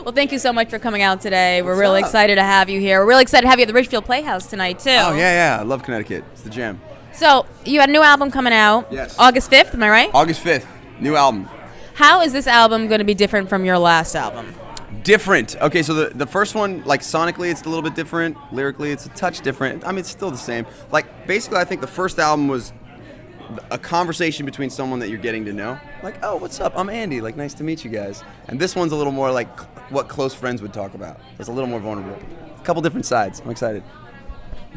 Well, thank you so much for coming out today. We're really excited to have you here. We're really excited to have you at the Ridgefield Playhouse tonight, too. Oh, yeah. I love Connecticut. It's the jam. So, you had a new album coming out. Yes. August 5th, am I right? August 5th, new album. How is this album going to be different from your last album? Different. Okay, so the first one, like sonically, it's a little bit different. Lyrically, it's a touch different. I mean, it's still the same. Like, basically, I think the first album was a conversation between someone that you're getting to know. Like, oh, what's up? I'm Andy. Like, nice to meet you guys. And this one's a little more like what close friends would talk about. It's a little more vulnerable. A couple different sides. I'm excited.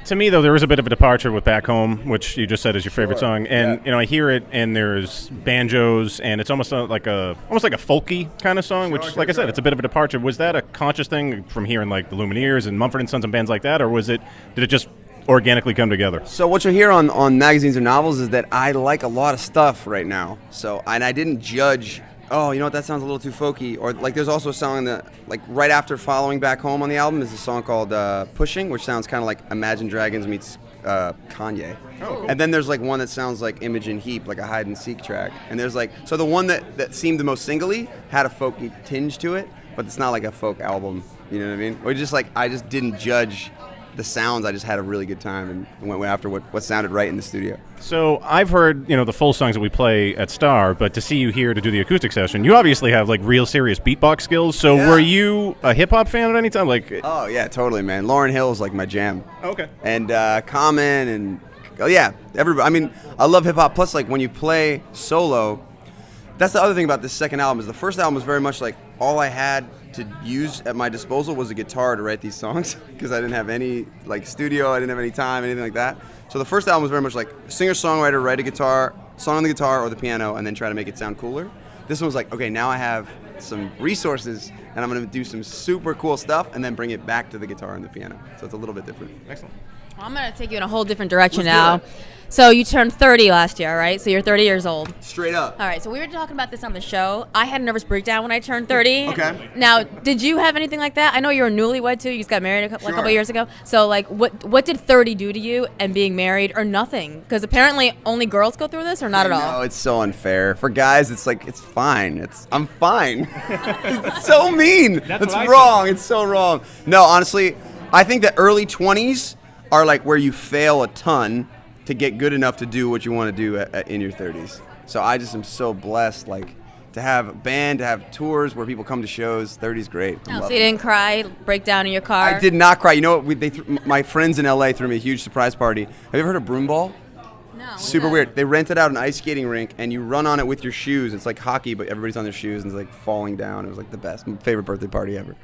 To me, though, there is a bit of a departure with Back Home, which you just said is your favorite song, and I hear it, and there's banjos, and it's almost like a folky kind of song, which, like I said, it's a bit of a departure. Was that a conscious thing from hearing like the Lumineers and Mumford & Sons and bands like that, or did it just organically come together? So what you'll hear on magazines or novels is that I like a lot of stuff right now. And I didn't judge. Oh, you know what? That sounds a little too folky. Or like, there's also a song that, like, right after following Back Home on the album is a song called "Pushing," which sounds kind of like Imagine Dragons meets Kanye. Oh, cool. And then there's like one that sounds like Imogen Heap, like a hide and seek track. And there's like, so the one that seemed the most singly had a folky tinge to it, but it's not like a folk album. You know what I mean? Or just like, I just didn't judge the sounds. I just had a really good time and went after what sounded right in the studio. So I've heard, the full songs that we play at Star, but to see you here to do the acoustic session, you obviously have like real serious beatbox skills. So were you a hip hop fan at any time? Oh yeah, totally, man. Lauryn Hill is like my jam. Okay. And Common and everybody. I mean, I love hip hop. Plus, like when you play solo, that's the other thing about this second album is the first album was very much like all I had to use at my disposal was a guitar to write these songs because I didn't have any like studio, I didn't have any time, anything like that. So the first album was very much like singer-songwriter, write a guitar, song on the guitar or the piano, and then try to make it sound cooler. This one was like, okay, now I have some resources and I'm going to do some super cool stuff and then bring it back to the guitar and the piano. So it's a little bit different. Excellent. Well, I'm going to take you in a whole different direction Let's now. do it. So you turned 30 last year, right? So you're 30 years old. Straight up. All right, so we were talking about this on the show. I had a nervous breakdown when I turned 30. Okay. Now, did you have anything like that? I know you're a newlywed, too. You just got married a couple years ago. So, like, what did 30 do to you and being married or nothing? Because apparently only girls go through this or not at all? No, it's so unfair. For guys, it's like, it's fine. I'm fine. It's so mean. That's wrong. It's so wrong. No, honestly, I think the early 20s are like where you fail a ton to get good enough to do what you want to do in your 30s. So I just am so blessed, like, to have a band, to have tours where people come to shows. 30's great. Oh, so you didn't cry, break down in your car? I did not cry. You know what? My friends in LA threw me a huge surprise party. Have you ever heard of broomball? No. Super weird. They rented out an ice skating rink, and you run on it with your shoes. It's like hockey, but everybody's on their shoes, and it's like falling down. It was like the best. My favorite birthday party ever.